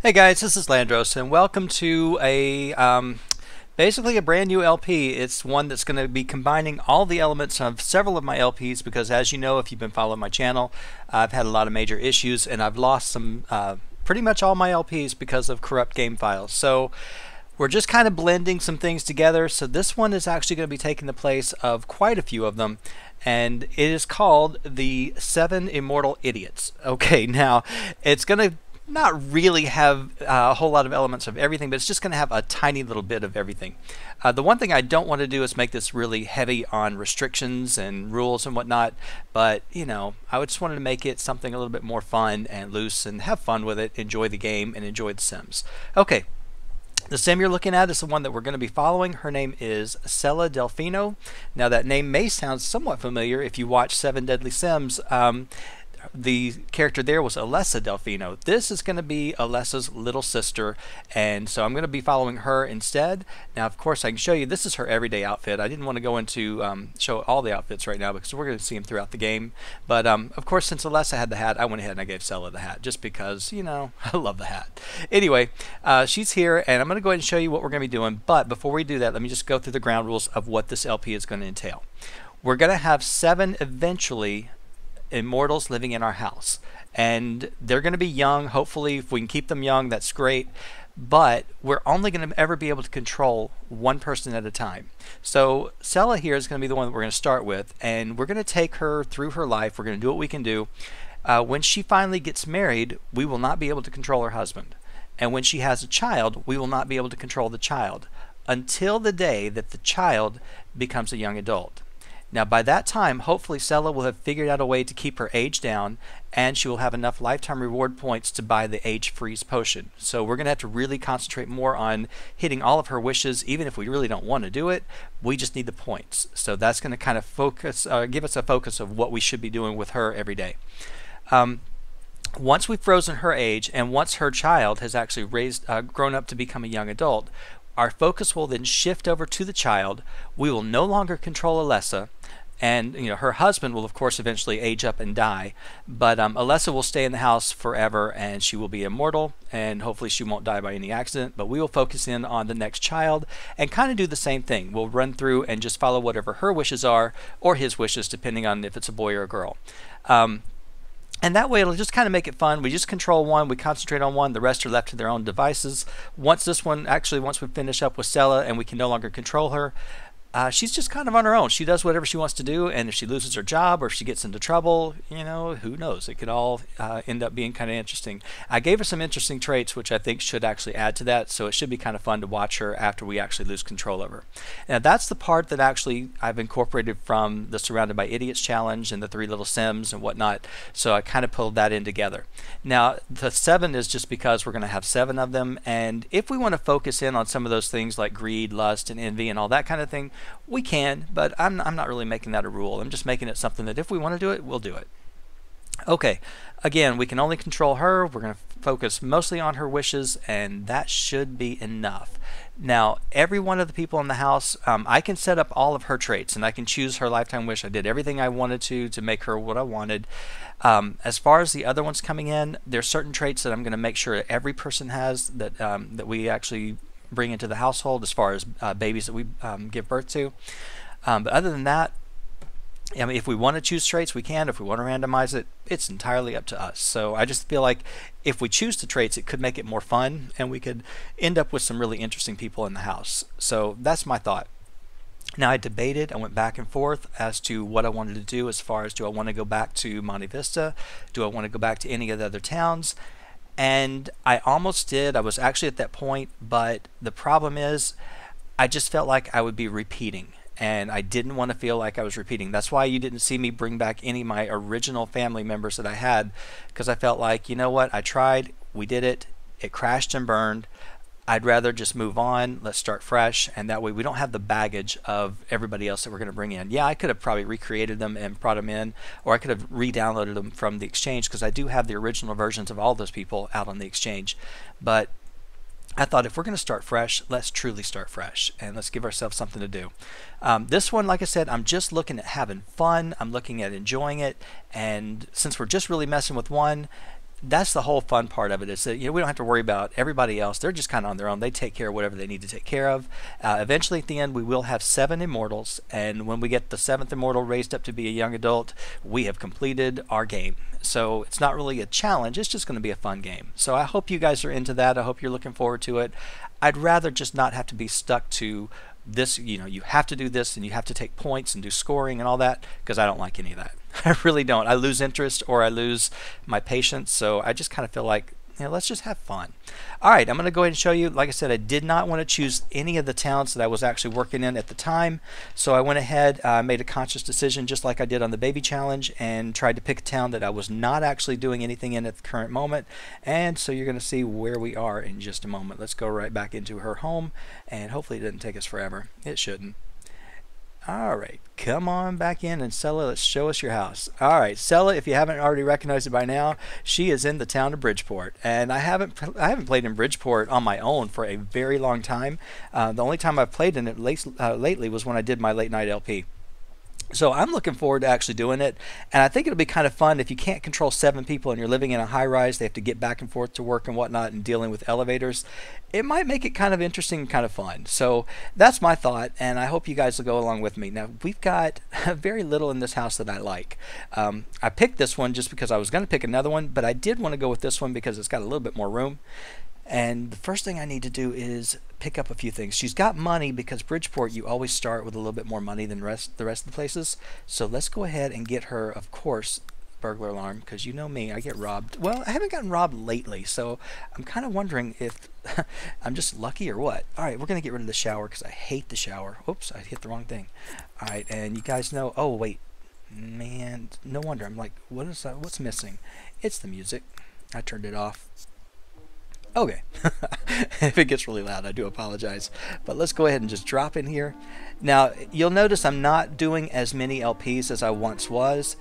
Hey guys, this is Landros, and welcome to basically a brand new LP. It's one that's going to be combining all the elements of several of my LPs because, as you know, if you've been following my channel, I've had a lot of major issues and I've lost some pretty much all my LPs because of corrupt game files. So we're just kind of blending some things together. So this one is actually going to be taking the place of quite a few of them, and it is called the 7 Immortal Idiots. Okay, now it's going to not really have a whole lot of elements of everything, but it's just going to have a tiny little bit of everything. The one thing I don't want to do is make this really heavy on restrictions and rules and whatnot, but you know, I just wanted to make it something a little bit more fun and loose and have fun with it, enjoy the game and enjoy the Sims. Okay, the sim you're looking at is the one that we're going to be following. Her name is Sella Delfino. Now that name may sound somewhat familiar if you watch Seven Deadly Sims. The character there was Alessa Delfino. This is going to be Alessa's little sister, and so I'm going to be following her instead. Now, of course, I can show you this is her everyday outfit. I didn't want to go into show all the outfits right now because we're going to see them throughout the game. But of course, since Alessa had the hat, I went ahead and I gave Sella the hat just because, you know, I love the hat. Anyway, she's here, and I'm going to go ahead and show you what we're going to be doing. But before we do that, let me just go through the ground rules of what this LP is going to entail. We're going to have 7 eventually immortals living in our house, and they're going to be young. Hopefully, if we can keep them young, that's great, but we're only going to ever be able to control one person at a time. So Sella here is going to be the one that we're going to start with, and we're going to take her through her life. We're going to do what we can do. When she finally gets married, we will not be able to control her husband, and when she has a child, we will not be able to control the child until the day that the child becomes a young adult. Now, by that time, hopefully Sella will have figured out a way to keep her age down, and she will have enough lifetime reward points to buy the age freeze potion. So we're going to have to really concentrate more on hitting all of her wishes. Even if we really don't want to do it, we just need the points. So that's going to kind of focus, give us a focus of what we should be doing with her every day. Once we've frozen her age, and once her child has actually grown up to become a young adult, our focus will then shift over to the child. We will no longer control Alessa, and you know, her husband will of course eventually age up and die, but Alessa will stay in the house forever, and she will be immortal, and hopefully she won't die by any accident. But we will focus in on the next child and kind of do the same thing. We'll run through and just follow whatever her wishes are, or his wishes, depending on if it's a boy or a girl. And that way it'll just kind of make it fun. We just control one, we concentrate on one, the rest are left to their own devices. Once we finish up with Sella and we can no longer control her, she's just kind of on her own. She does whatever she wants to do, and if she loses her job or if she gets into trouble, you know, who knows? It could all end up being kind of interesting. I gave her some interesting traits, which I think should actually add to that, so it should be kind of fun to watch her after we actually lose control of her. Now, that's the part that actually I've incorporated from the Surrounded by Idiots challenge and the 3 Little Sims and whatnot, so I kind of pulled that in together. Now, the 7 is just because we're going to have 7 of them, and if we want to focus in on some of those things like greed, lust, and envy and all that kind of thing, we can, but I'm not really making that a rule. I'm just making it something that if we want to do it, we'll do it. Okay, again, we can only control her. We're going to focus mostly on her wishes, and that should be enough. Now, every one of the people in the house, I can set up all of her traits, and I can choose her lifetime wish. I did everything I wanted to make her what I wanted. As far as the other ones coming in, there's certain traits that I'm going to make sure that every person has that that we actually bring into the household, as far as babies that we give birth to. But other than that, I mean, if we want to choose traits, we can. If we want to randomize it, it's entirely up to us. So I just feel like if we choose the traits, it could make it more fun, and we could end up with some really interesting people in the house. So that's my thought. Now, I debated, I went back and forth as to what I wanted to do, as far as, do I want to go back to Monte Vista? Do I want to go back to any of the other towns? And I almost did. I was actually at that point, but the problem is I just felt like I would be repeating, and I didn't want to feel like I was repeating. That's why you didn't see me bring back any of my original family members that I had, because I felt like, you know what, I tried, we did it, it crashed and burned. I'd rather just move on, let's start fresh, and that way we don't have the baggage of everybody else that we're going to bring in. Yeah, I could have probably recreated them and brought them in, or I could have re-downloaded them from the exchange, because I do have the original versions of all those people out on the exchange. But I thought, if we're going to start fresh, let's truly start fresh, and let's give ourselves something to do. This one, like I said, I'm just looking at having fun, I'm looking at enjoying it, and since we're just really messing with one, that's the whole fun part of it, is that, you know, we don't have to worry about everybody else. They're just kind of on their own. They take care of whatever they need to take care of. Eventually at the end we will have 7 immortals, and when we get the 7th immortal raised up to be a young adult, we have completed our game. So it's not really a challenge, it's just going to be a fun game. So I hope you guys are into that. I hope you're looking forward to it. I'd rather just not have to be stuck to this, you know, you have to do this and you have to take points and do scoring and all that, because I don't like any of that. I really don't. I lose interest, or I lose my patience. So I just kind of feel like, you know, let's just have fun. All right, I'm going to go ahead and show you. Like I said, I did not want to choose any of the towns that I was actually working in at the time. So I went ahead, made a conscious decision, just like I did on the baby challenge, and tried to pick a town that I was not actually doing anything in at the current moment. And so you're going to see where we are in just a moment. Let's go right back into her home, and hopefully it doesn't take us forever. It shouldn't. All right, come on back in, and Sella, let's show us your house. All right, Sella, if you haven't already recognized it by now, she is in the town of Bridgeport, and I haven't played in Bridgeport on my own for a very long time. The only time I've played in it lately was when I did my late night LP. So I'm looking forward to actually doing it, and I think it'll be kind of fun. If you can't control 7 people and you're living in a high-rise, they have to get back and forth to work and whatnot, and dealing with elevators, it might make it kind of interesting and kind of fun. So that's my thought, and I hope you guys will go along with me. Now, we've got very little in this house that I like. I picked this one just because I was going to pick another one, but I did want to go with this one because it's got a little bit more room. And the first thing I need to do is pick up a few things. She's got money, because Bridgeport, you always start with a little bit more money than the rest of the places. So let's go ahead and get her, of course, burglar alarm, because you know me, I get robbed. Well, I haven't gotten robbed lately, so I'm kind of wondering if I'm just lucky or what. All right, we're going to get rid of the shower because I hate the shower. Oops, I hit the wrong thing. All right, and you guys know, oh, wait, man, no wonder. I'm like, what is that? What's missing? It's the music. I turned it off. Okay, if it gets really loud, I do apologize. But let's go ahead and just drop in here. Now, you'll notice I'm not doing as many LPs as I once was.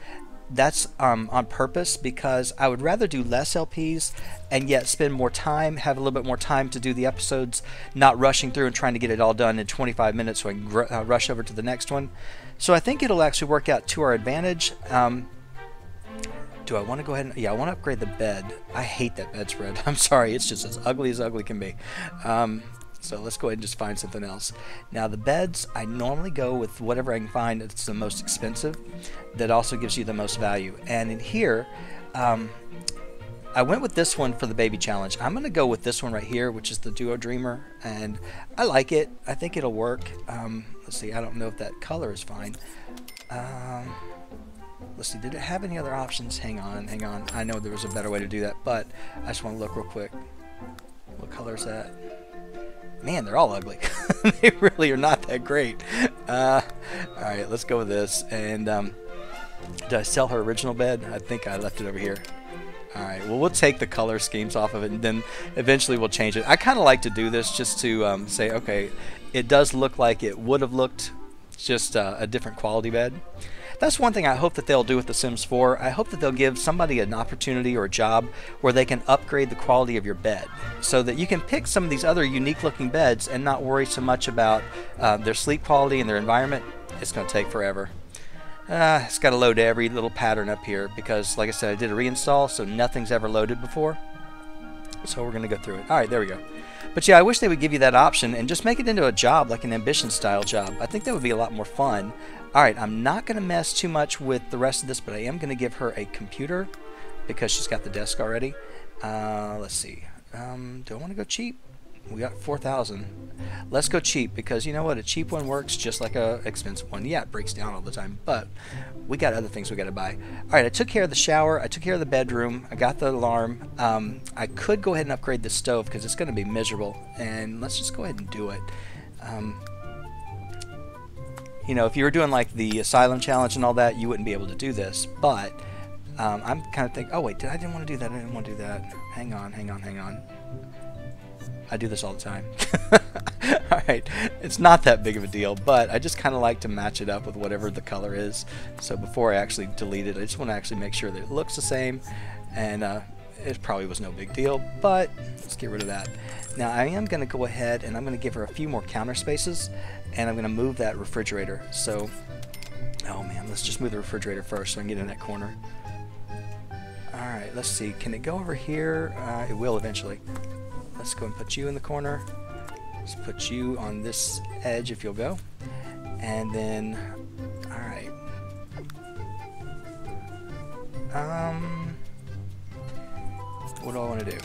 That's on purpose, because I would rather do less LPs and yet spend more time, have a little bit more time to do the episodes, not rushing through and trying to get it all done in 25 minutes so I can rush over to the next one. So I think it'll actually work out to our advantage. Do I want to go ahead and... Yeah, I want to upgrade the bed. I hate that bedspread. I'm sorry. It's just as ugly can be. So let's go ahead and just find something else. Now, the beds, I normally go with whatever I can find that's the most expensive, that also gives you the most value. And in here, I went with this one for the baby challenge. I'm going to go with this one right here, which is the Duo Dreamer. And I like it. I think it'll work. Let's see. I don't know if that color is fine. Let's see, did it have any other options? Hang on. I know there was a better way to do that, but I just want to look real quick. What color is that? Man, they're all ugly. They really are not that great. Alright, let's go with this. And did I sell her original bed? I think I left it over here. Alright, well, we'll take the color schemes off of it, and then eventually we'll change it. I kind of like to do this just to say, okay, it does look like it would have looked just a different quality bed. That's one thing I hope that they'll do with The Sims 4. I hope that they'll give somebody an opportunity or a job where they can upgrade the quality of your bed, so that you can pick some of these other unique looking beds and not worry so much about their sleep quality and their environment. It's going to take forever. It's got to load every little pattern up here because, like I said, I did a reinstall, so nothing's ever loaded before. So we're going to go through it. Alright, there we go. But yeah, I wish they would give you that option and just make it into a job, like an ambition style job. I think that would be a lot more fun. Alright, I'm not going to mess too much with the rest of this, but I am going to give her a computer because she's got the desk already. Let's see. Do I want to go cheap? We got 4,000. Let's go cheap because you know what? A cheap one works just like a expensive one. Yeah, it breaks down all the time, but we got other things we got to buy. Alright, I took care of the shower. I took care of the bedroom. I got the alarm. I could go ahead and upgrade the stove because it's going to be miserable. And let's just go ahead and do it. You know, if you were doing like the asylum challenge and all that, you wouldn't be able to do this. But I'm kind of thinking, oh wait, I didn't want to do that. I didn't want to do that. Hang on. I do this all the time. Alright, it's not that big of a deal, but I just kind of like to match it up with whatever the color is. So before I actually delete it, I just want to actually make sure that it looks the same. And it probably was no big deal, but let's get rid of that. Now I am going to go ahead and I'm going to give her a few more counter spaces, and I'm going to move that refrigerator. So, oh man, let's just move the refrigerator first so I can get in that corner. Alright, let's see. Can it go over here? It will eventually. Let's go and put you in the corner. Let's put you on this edge if you'll go. And then, alright. What do I want to do?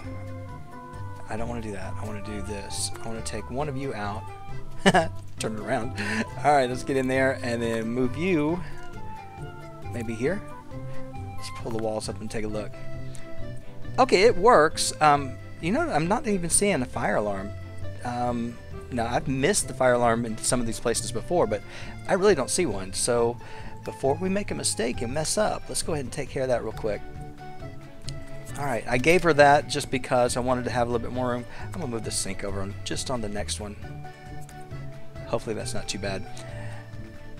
I don't want to do that. I want to do this. I want to take one of you out. Turn it around. Alright, let's get in there and then move you maybe here. Let's pull the walls up and take a look. Okay, it works. You know, I'm not even seeing a fire alarm. Now, I've missed the fire alarm in some of these places before, but I really don't see one. So, before we make a mistake and mess up, let's go ahead and take care of that real quick. Alright, I gave her that just because I wanted to have a little bit more room. I'm going to move the sink over just on the next one. Hopefully that's not too bad.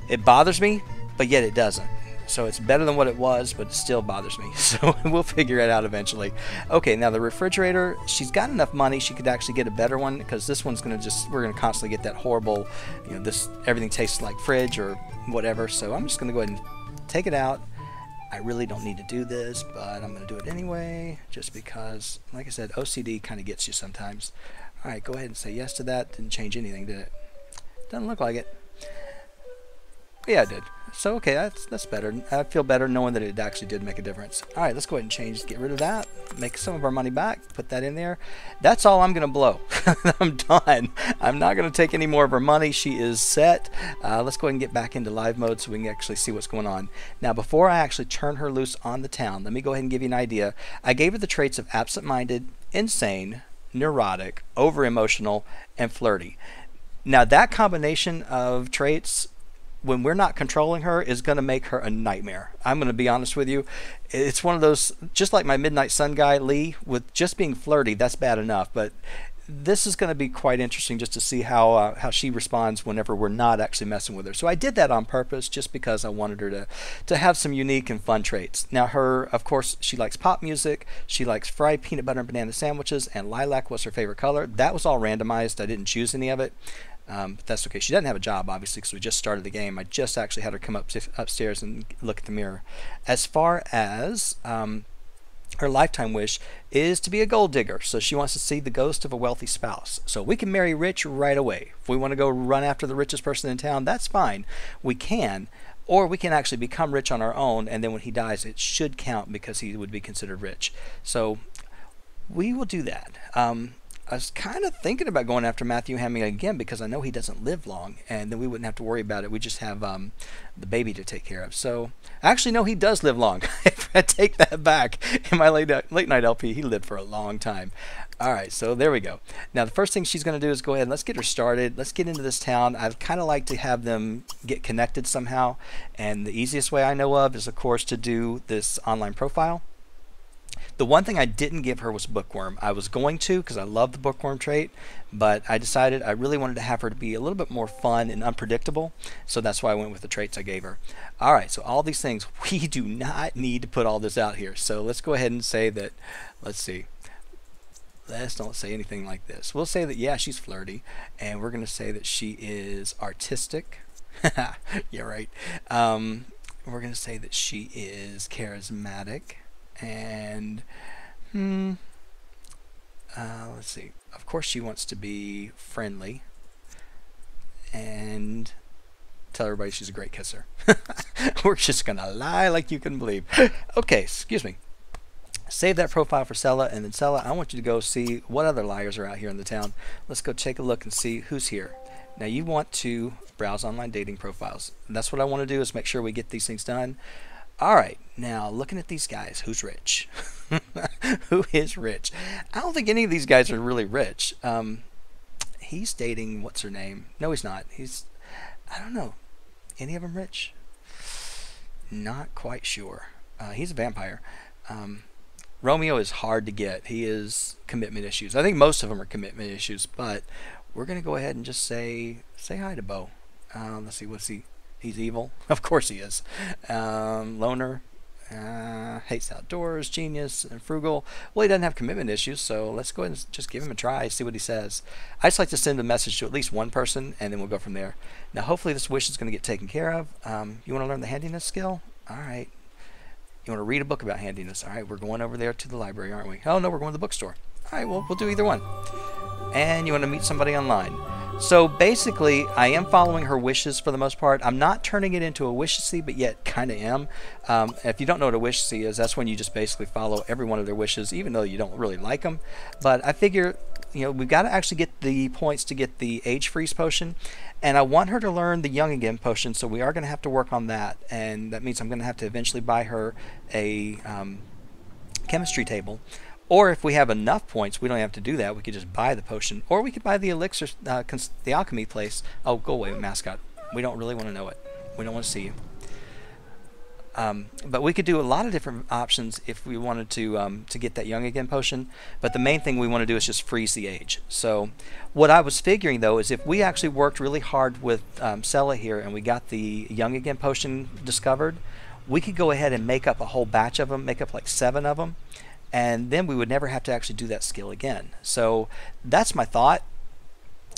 It bothers me, but yet it doesn't. So it's better than what it was, but it still bothers me. So we'll figure it out eventually. Okay, now the refrigerator, she's got enough money she could actually get a better one, because this one's going to we're going to constantly get that horrible, you know, everything tastes like fridge or whatever. So I'm just going to go ahead and take it out. I really don't need to do this, but I'm going to do it anyway, just because, like I said, OCD kind of gets you sometimes. Alright, go ahead and say yes to that. Didn't change anything, did it? Doesn't look like it. Yeah, it did. So, okay, that's better. I feel better knowing that it actually did make a difference. Alright, let's go ahead and get rid of that. Make some of our money back. Put that in there. That's all I'm going to blow. I'm done. I'm not going to take any more of her money. She is set. Let's go ahead and get back into live mode so we can actually see what's going on. Now, before I actually turn her loose on the town, let me go ahead and give you an idea. I gave her the traits of absent-minded, insane, neurotic, over-emotional, and flirty. Now, that combination of traits, when we're not controlling her, is going to make her a nightmare. I'm going to be honest with you. It's one of those, just like my Midnight Sun guy, Lee, with just being flirty, that's bad enough. But this is going to be quite interesting just to see how she responds whenever we're not actually messing with her. So I did that on purpose just because I wanted her to have some unique and fun traits. Now of course, she likes pop music. She likes fried peanut butter and banana sandwiches, and lilac was her favorite color. That was all randomized. I didn't choose any of it. But that's okay. She doesn't have a job, obviously, because we just started the game. I just actually had her come upstairs and look at the mirror. As far as her lifetime wish is to be a gold digger. So she wants to see the ghost of a wealthy spouse. So we can marry rich right away. If we want to go run after the richest person in town, that's fine. We can. Or we can actually become rich on our own, and then when he dies, it should count because he would be considered rich. So we will do that. I was kind of thinking about going after Matthew Hamming again because I know he doesn't live long, and then we wouldn't have to worry about it. We just have the baby to take care of. So actually, no, he does live long. I take that back. In my late night LP, he lived for a long time. All right, so there we go. Now the first thing she's going to do is go ahead and let's get her started. Let's get into this town. I'd kind of like to have them get connected somehow, and the easiest way I know of is, of course, to do this online profile. The one thing I didn't give her was bookworm. I was going to because I love the bookworm trait, but I decided I really wanted to have her to be a little bit more fun and unpredictable, so that's why I went with the traits I gave her. Alright, so all these things, we do not need to put all this out here. So let's go ahead and say that, let's see, let's not say anything like this. We'll say that, yeah, she's flirty, and we're going to say that she is artistic. Yeah, right. We're going to say that she is charismatic. And let's see, of course she wants to be friendly and tell everybody she's a great kisser. We're just gonna lie like you can believe. Okay, excuse me. Save that profile for Sella, and then Sella, I want you to go see what other liars are out here in the town. Let's go take a look and see who's here. Now you want to browse online dating profiles. And that's what I want to do, is make sure we get these things done. Alright, now looking at these guys, who's rich? Who is rich? I don't think any of these guys are really rich. He's dating, what's her name? No, he's not. I don't know. Any of them rich? Not quite sure. He's a vampire. Romeo is hard to get. He is commitment issues. I think most of them are commitment issues, but we're going to go ahead and just say hi to Bo. Let's see, what's he? He's evil. Of course he is. Loner. Hates outdoors. Genius. And frugal. Well, he doesn't have commitment issues, so let's go ahead and just give him a try, see what he says. I just like to send a message to at least one person, and then we'll go from there. Now, hopefully this wish is going to get taken care of. You want to learn the handiness skill? Alright. You want to read a book about handiness? All right, we're going over there to the library, aren't we? Oh, no, we're going to the bookstore. All right, well, we'll do either one. And you want to meet somebody online. So basically, I am following her wishes for the most part. I'm not turning it into a wishy, but yet kind of am. If you don't know what a wishy is, that's when you just basically follow every one of their wishes, even though you don't really like them. But I figure, you know, we've got to actually get the points to get the age freeze potion. And I want her to learn the young again potion, so we are going to have to work on that. And that means I'm going to have to eventually buy her a chemistry table. Or if we have enough points, we don't have to do that. We could just buy the potion. Or we could buy the elixir, the alchemy place. Oh, go away, mascot. We don't really want to know it. We don't want to see you. But we could do a lot of different options if we wanted to get that young again potion. But the main thing we want to do is just freeze the age. So what I was figuring, though, is if we actually worked really hard with Sela here and we got the young again potion discovered, we could go ahead and make up a whole batch of them, make up like 7 of them. And then we would never have to actually do that skill again. So that's my thought.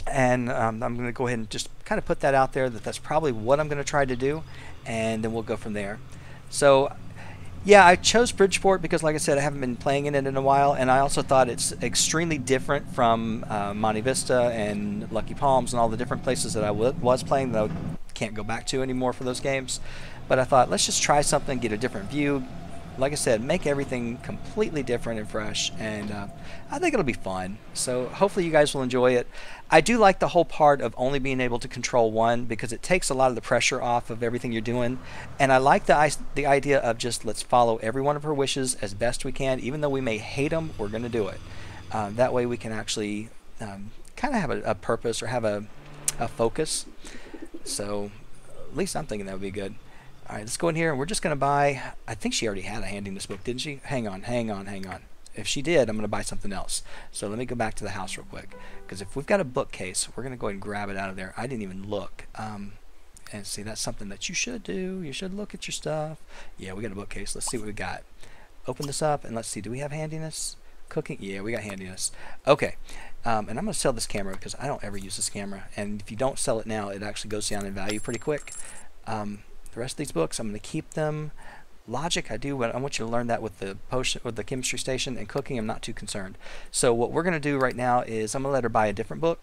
And I'm going to go ahead and just kind of put that out there that that's probably what I'm going to try to do. And then we'll go from there. So yeah, I chose Bridgeport because, like I said, I haven't been playing in it in a while. And I also thought it's extremely different from Monte Vista and Lucky Palms and all the different places that I was playing that I can't go back to anymore for those games. But I thought, let's just try something, get a different view. Like I said, make everything completely different and fresh, and I think it'll be fun. So hopefully you guys will enjoy it. I do like the whole part of only being able to control one because it takes a lot of the pressure off of everything you're doing. And I like the idea of just let's follow every one of her wishes as best we can. Even though we may hate them, we're going to do it. That way we can actually kind of have a purpose or have a focus. So at least I'm thinking that would be good. All right, let's go in here and we're just going to buy, I think she already had a handiness book, didn't she? Hang on. If she did, I'm going to buy something else. So let me go back to the house real quick. Because if we've got a bookcase, we're going to go ahead and grab it out of there. I didn't even look. And see, that's something that you should do. You should look at your stuff. Yeah, we got a bookcase. Let's see what we got. Open this up and let's see. Do we have handiness? Cooking? Yeah, we got handiness. Okay. And I'm going to sell this camera because I don't ever use this camera. And if you don't sell it now, it actually goes down in value pretty quick. The rest of these books, I'm going to keep them. Logic, I do, but I want you to learn that with the potion, with the chemistry station, and cooking, I'm not too concerned. So what we're going to do right now is I'm going to let her buy a different book.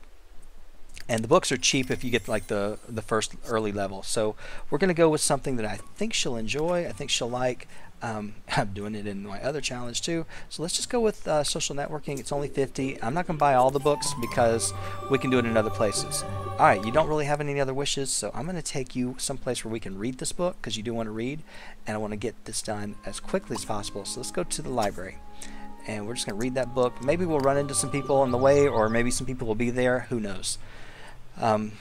And the books are cheap if you get like the first early level. So we're going to go with something that I think she'll enjoy, I think she'll like. I'm doing it in my other challenge too. So let's just go with social networking. It's only 50. I'm not going to buy all the books because we can do it in other places. Alright, you don't really have any other wishes, so I'm going to take you someplace where we can read this book because you do want to read, and I want to get this done as quickly as possible. So let's go to the library. And we're just going to read that book. Maybe we'll run into some people on the way, or maybe some people will be there. Who knows? But I'm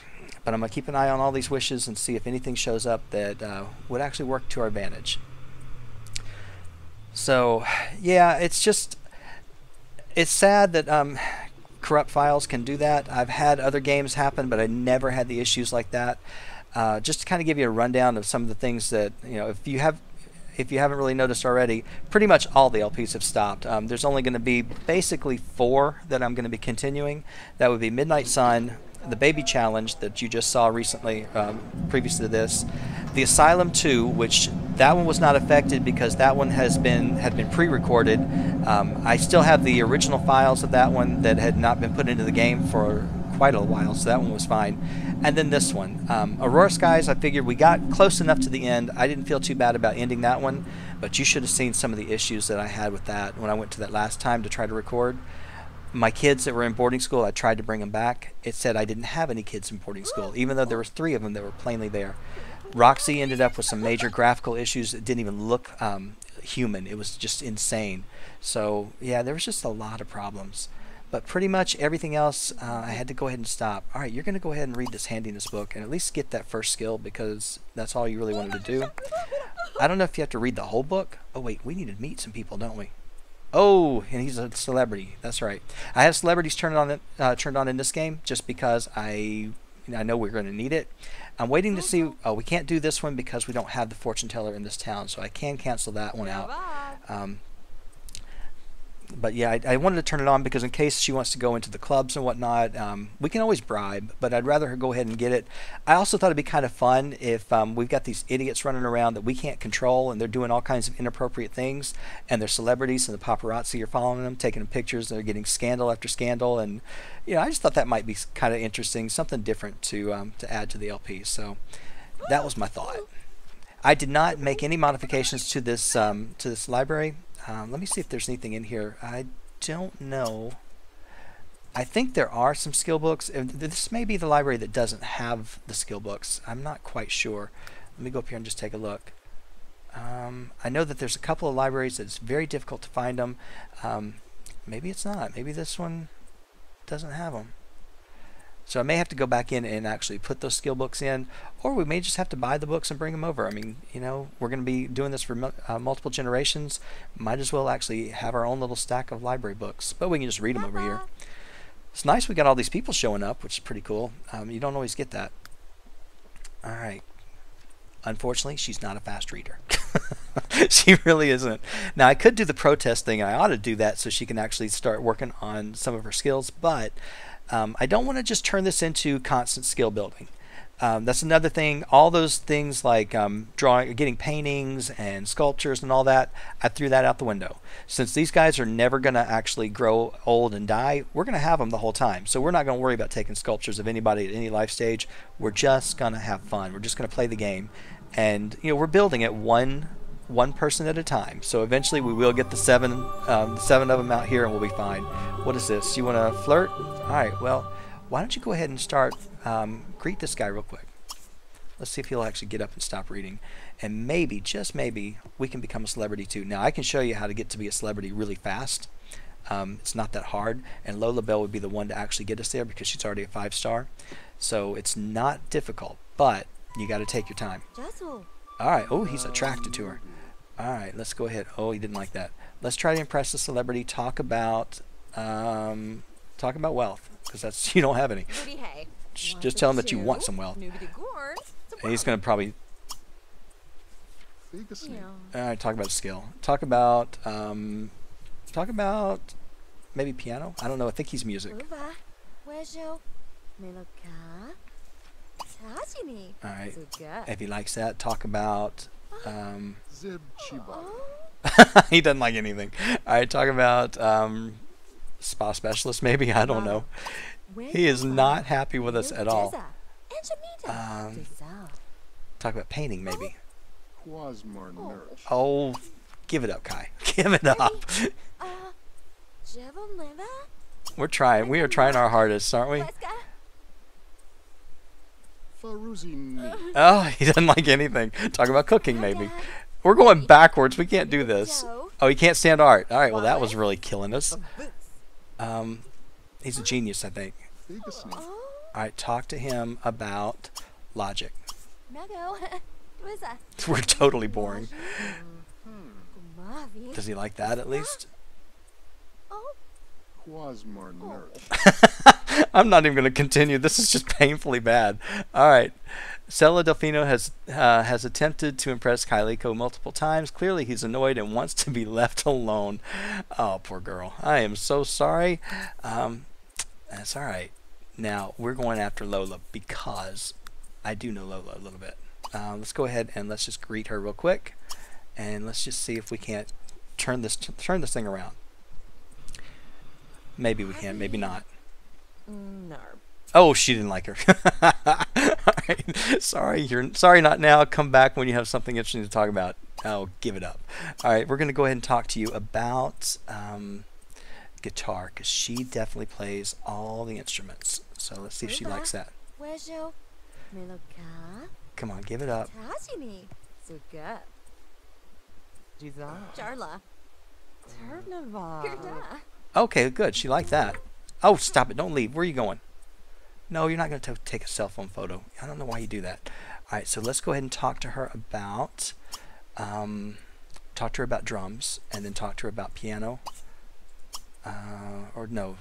going to keep an eye on all these wishes and see if anything shows up that would actually work to our advantage. So, yeah, it's sad that corrupt files can do that. I've had other games happen, but I never had the issues like that. Just to kind of give you a rundown of some of the things that, you know, if you haven't really noticed already, pretty much all the LPs have stopped. There's only going to be basically 4 that I'm going to be continuing. That would be Midnight Sun, the Baby Challenge that you just saw recently, previous to this, the Asylum 2, which that one was not affected because that one had been pre-recorded. I still have the original files of that one that had not been put into the game for quite a while, so that one was fine. And then this one, Aurora Skies, I figured we got close enough to the end. I didn't feel too bad about ending that one, but you should have seen some of the issues that I had with that when I went to that last time to try to record. My kids that were in boarding school, I tried to bring them back. It said I didn't have any kids in boarding school, even though there was 3 of them that were plainly there. Roxy ended up with some major graphical issues that didn't even look human. It was just insane. So yeah, there was just a lot of problems. But pretty much everything else, I had to go ahead and stop. All right, you're going to go ahead and read this handiness book and at least get that first skill because that's all you really wanted to do. I don't know if you have to read the whole book. Oh wait, we need to meet some people, don't we? Oh, and he's a celebrity. That's right. I have celebrities turned on in this game just because I know we're going to need it. I'm waiting to see. Oh, we can't do this one because we don't have the fortune teller in this town, so I can cancel that one out. But yeah, I wanted to turn it on because in case she wants to go into the clubs and whatnot, we can always bribe, but I'd rather her go ahead and get it. I also thought it'd be kind of fun if we've got these idiots running around that we can't control and they're doing all kinds of inappropriate things and they're celebrities and the paparazzi are following them, taking pictures, and they're getting scandal after scandal. And I just thought that might be kind of interesting, something different to add to the LP. So that was my thought. I did not make any modifications to this library. Let me see if there's anything in here. I don't know. I think there are some skill books. This may be the library that doesn't have the skill books. I'm not quite sure. Let me go up here and just take a look. I know that there's a couple of libraries that it's very difficult to find them. Maybe it's not. Maybe this one doesn't have them. So I may have to go back in and actually put those skill books in, or we may just have to buy the books and bring them over. I mean, we're going to be doing this for multiple generations. Might as well actually have our own little stack of library books, but we can just read them over here. It's nice we got all these people showing up, which is pretty cool. You don't always get that. All right. Unfortunately, she's not a fast reader. She really isn't. Now, I could do the protest thing. I ought to do that so she can actually start working on some of her skills, but I don't want to just turn this into constant skill building. That's another thing. All those things like drawing, getting paintings and sculptures and all that, I threw that out the window. Since these guys are never going to actually grow old and die, we're going to have them the whole time. So we're not going to worry about taking sculptures of anybody at any life stage. We're just going to have fun. We're just going to play the game. And we're building it one person at a time. So eventually we will get the seven of them out here and we'll be fine. What is this? You want to flirt? All right, well, why don't you go ahead and start, greet this guy real quick. Let's see if he'll actually get up and stop reading. And maybe, just maybe, we can become a celebrity too. Now, I can show you how to get to be a celebrity really fast. It's not that hard. And Lola Bell would be the one to actually get us there because she's already a 5-star. So it's not difficult, but you got to take your time. All right. Oh, he's attracted to her. All right, let's go ahead. Oh, he didn't like that. Let's try to impress the celebrity. Talk about wealth, because that's you don't have any. Just tell him that you want some wealth. And he's going to probably. All right, talk about a skill. Talk about maybe piano. I don't know. I think he's music. All right. If he likes that, talk about. He doesn't like anything. All right, talk about spa specialist maybe. I don't know. He is not happy with us at all. Talk about painting maybe. Oh, give it up, Kai. Give it up. We're trying. We are trying our hardest, aren't we? Oh, he doesn't like anything. Talk about cooking, maybe. We're going backwards. We can't do this. Oh, he can't stand art. All right, well, that was really killing us. He's a genius, I think. All right, talk to him about logic. We're totally boring. Does he like that at least? I'm not even going to continue. This is just painfully bad. All right. Cella Delfino has attempted to impress Kyliko multiple times. Clearly, he's annoyed and wants to be left alone. Oh, poor girl. I am so sorry. That's all right. Now, we're going after Lola because I do know Lola a little bit. Let's go ahead and let's just greet her real quick. And let's just see if we can't turn this thing around. Maybe we can, maybe not. No. Oh, she didn't like her. All right. Sorry, not now. Come back when you have something interesting to talk about. Oh, give it up. All right, we're going to go ahead and talk to you about guitar because she definitely plays all the instruments. So let's see if she likes that. Come on, give it up. Okay, good. She liked that. Oh, stop it. Don't leave. Where are you going? No, you're not going to take a cell phone photo. I don't know why you do that. All right, so let's go ahead and talk to her about drums, and then talk to her about piano. No.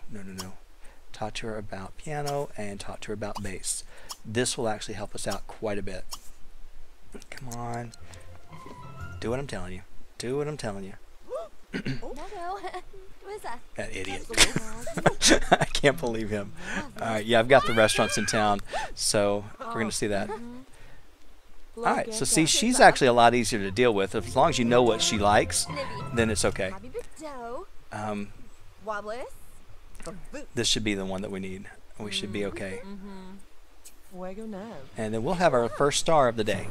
Talk to her about piano and talk to her about bass. This will actually help us out quite a bit. Come on. Do what I'm telling you. Do what I'm telling you. That idiot. I can't believe him. Alright, yeah, I've got the restaurants in town, so we're going to see that. Alright, so see, she's actually a lot easier to deal with. As long as you know what she likes, then it's okay. This should be the one that we need. We should be okay. And then we'll have our first star of the day.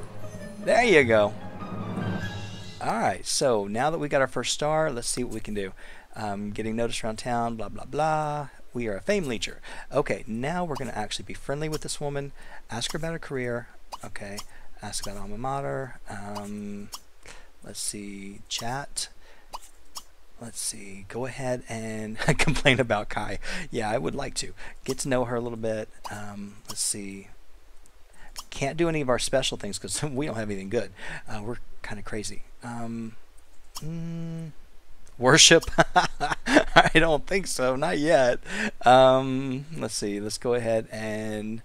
There you go. Alright, so now that we got our first star, let's see what we can do. Getting noticed around town, blah, blah, blah. We are a fame leecher. Okay, now we're going to actually be friendly with this woman. Ask her about her career. Okay, ask about alma mater. Let's see, chat. Let's see, go ahead and complain about Kai. Yeah, I would like to. Get to know her a little bit. Let's see. Can't do any of our special things because we don't have anything good. We're kind of crazy. Worship? I don't think so, not yet. Let's see, let's go ahead and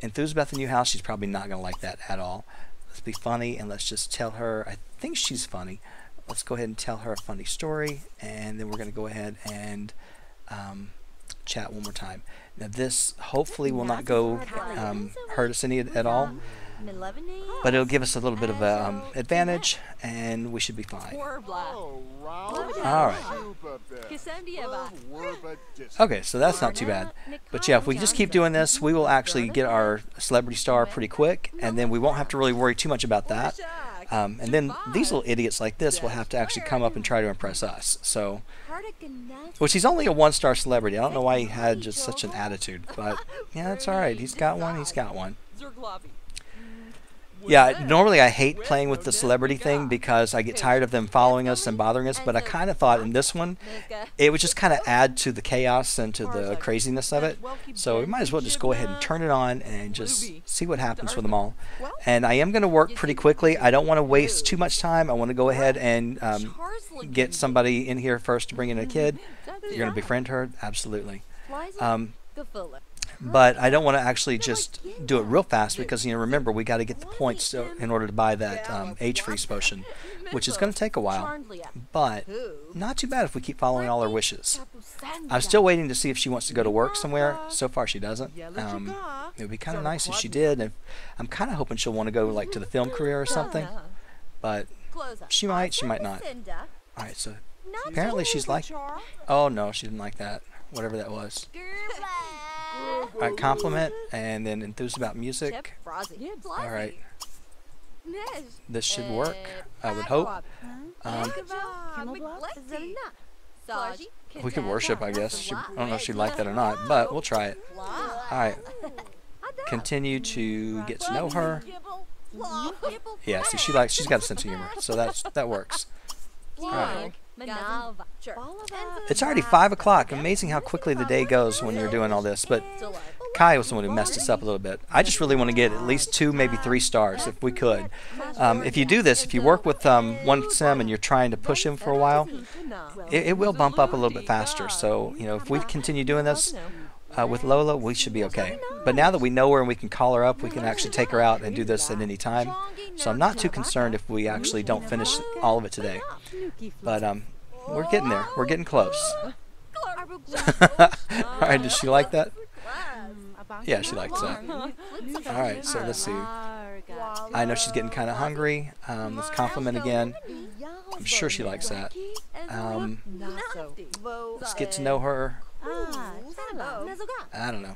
enthuse about the new house. She's probably not going to like that at all. Let's be funny and let's just tell her, I think she's funny. Let's go ahead and tell her a funny story, and then we're going to go ahead and chat one more time. Now this hopefully will not go hurt us any at all, but it'll give us a little bit of advantage, and we should be fine. Alright. Okay, so that's not too bad. But yeah, if we just keep doing this, we will actually get our celebrity star pretty quick, and then we won't have to really worry too much about that. And then these little idiots like this will have to actually come up and try to impress us. So, which he's only a 1-star celebrity. I don't know why he had just such an attitude, but yeah, it's alright. He's got one. He's got one. Yeah, normally I hate playing with the celebrity thing because I get tired of them following us and bothering us, but I kind of thought in this one, it would just kind of add to the chaos and to the craziness of it. So we might as well just go ahead and turn it on and just see what happens with them all. And I am going to work pretty quickly. I don't want to waste too much time. I want to go ahead and get somebody in here first to bring in a kid. You're going to befriend her? Absolutely. But I don't want to actually just do it real fast because, you know, remember, we got to get the points in order to buy that age freeze potion, which is going to take a while, but not too bad if we keep following all her wishes. I'm still waiting to see if she wants to go to work somewhere. So far she doesn't. It would be kind of nice if she did. And I'm kind of hoping she'll want to go like to the film career or something, but she might not. Alright, so apparently she's like, oh no, she didn't like that, whatever that was. Alright, compliment, and then enthuse about music. Alright. This should work, I would hope. We could worship, I guess. I don't know if she'd like that or not, but we'll try it. Alright. Continue to get to know her. Yeah, see, she's got a sense of humor, so that works. Alright. It's already 5 o'clock. Amazing how quickly the day goes when you're doing all this. But Kai was the one who messed us up a little bit. I just really want to get at least 2, maybe 3 stars if we could. If you do this, if you work with one sim and you're trying to push him for a while, it will bump up a little bit faster. So, you know, if we continue doing this with Lola, we should be okay. But now that we know her and we can call her up, we can actually take her out and do this at any time. So I'm not too concerned if we actually don't finish all of it today. But we're getting there. We're getting close. Alright, does she like that? Yeah, she likes that. Alright, so let's see. I know she's getting kind of hungry. Let's compliment again. I'm sure she likes that. Let's get to know her. I don't know.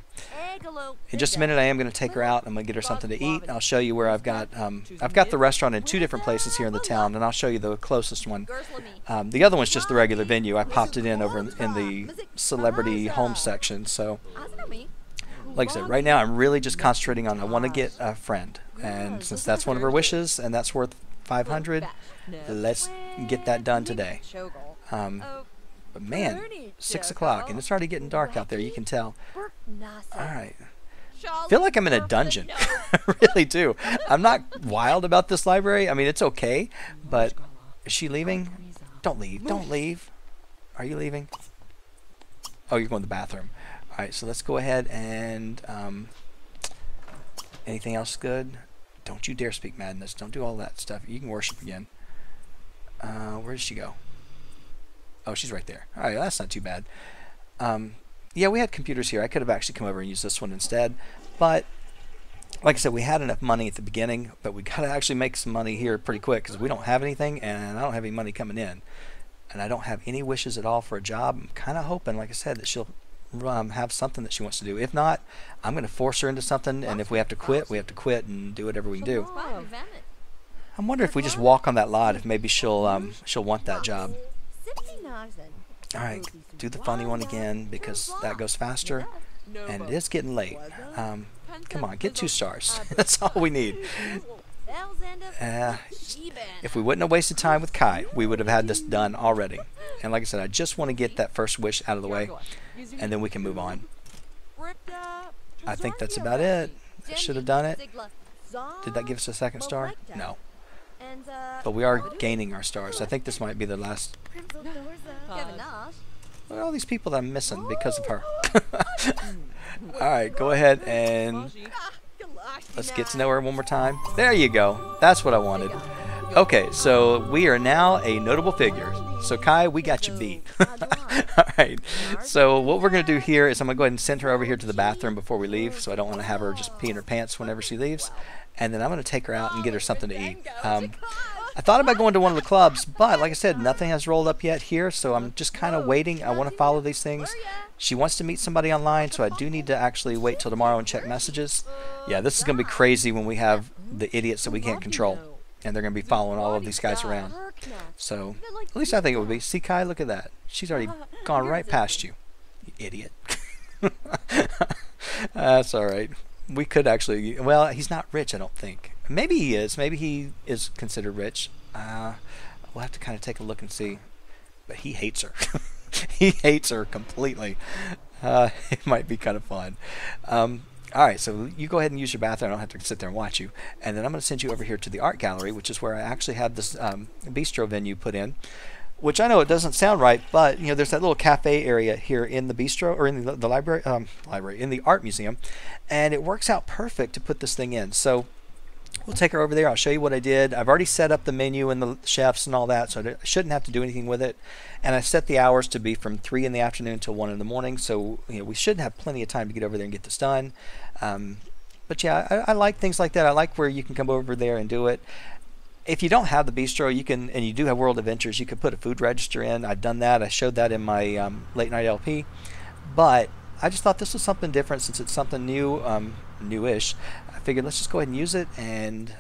In just a minute, I am going to take her out. I'm going to get her something to eat. I'll show you where I've got the restaurant in 2 different places here in the town, and I'll show you the closest one. The other one's just the regular venue. I popped it in over in the celebrity home section. So, like I said, right now I'm really just concentrating on I want to get a friend, and since that's one of her wishes, and that's worth 500, let's get that done today. But man, 6 o'clock, and it's already getting dark out there, you can tell. Alright. I feel like I'm in a dungeon. I really do. I'm not wild about this library. I mean, it's okay, but is she leaving? Don't leave. Don't leave. Are you leaving? Oh, you're going to the bathroom. Alright, so let's go ahead and... anything else good? Don't you dare speak madness. Don't do all that stuff. You can worship again. Where did she go? Oh, she's right there. All right, that's not too bad. Yeah, we had computers here. I could have actually come over and used this one instead. But, like I said, we had enough money at the beginning, but we got to actually make some money here pretty quick because we don't have anything, and I don't have any money coming in. And I don't have any wishes at all for a job. I'm kind of hoping, like I said, that she'll have something that she wants to do. If not, I'm going to force her into something, and if we have to quit, we have to quit and do whatever we can do. I'm wondering if we just walk on that lot, if maybe she'll want that job. All right, do the funny one again because that goes faster, and it is getting late. Come on, get 2 stars. That's all we need. If we wouldn't have wasted time with Kai, we would have had this done already. And like I said, I just want to get that first wish out of the way, and then we can move on. I think that's about it. That should have done it. Did that give us a 2nd star? No. But we are gaining our stars. I think this might be the last. Look at all these people that I'm missing because of her. Alright, go ahead and let's get to know her one more time. There you go. That's what I wanted. Okay, so we are now a notable figure. So Kai, we got you beat. Alright, so what we're going to do here is I'm going to go ahead and send her over here to the bathroom before we leave. So I don't want to have her just pee in her pants whenever she leaves. And then I'm going to take her out and get her something to eat. I thought about going to one of the clubs, but like I said, nothing has rolled up yet here, so I'm just kind of waiting. I want to follow these things. She wants to meet somebody online, so I do need to actually wait till tomorrow and check messages. Yeah, this is going to be crazy when we have the idiots that we can't control, and they're going to be following all of these guys around. So, at least I think it would be. See, Kai, look at that. She's already gone right past you, you idiot. That's all right. We could actually, well, he's not rich, I don't think. Maybe he is. Maybe he is considered rich. We'll have to kind of take a look and see. But he hates her. He hates her completely. It might be kind of fun. Alright, so you go ahead and use your bathroom. I don't have to sit there and watch you. And then I'm going to send you over here to the art gallery, which is where I actually have this bistro venue put in. Which I know it doesn't sound right, but you know, there's that little cafe area here in the bistro, or in the library, in the art museum, and it works out perfect to put this thing in. So we'll take her over there. I'll show you what I did. I've already set up the menu and the chefs and all that, so I shouldn't have to do anything with it. And I set the hours to be from 3 in the afternoon till 1 in the morning, so you know, we should have plenty of time to get over there and get this done. But yeah, I like things like that. I like where you can come over there and do it. If you don't have the bistro, you can, and you do have World Adventures, you could put a food register in. I've done that. I showed that in my late night LP. But I just thought this was something different since it's something new, newish. I figured let's just go ahead and use it and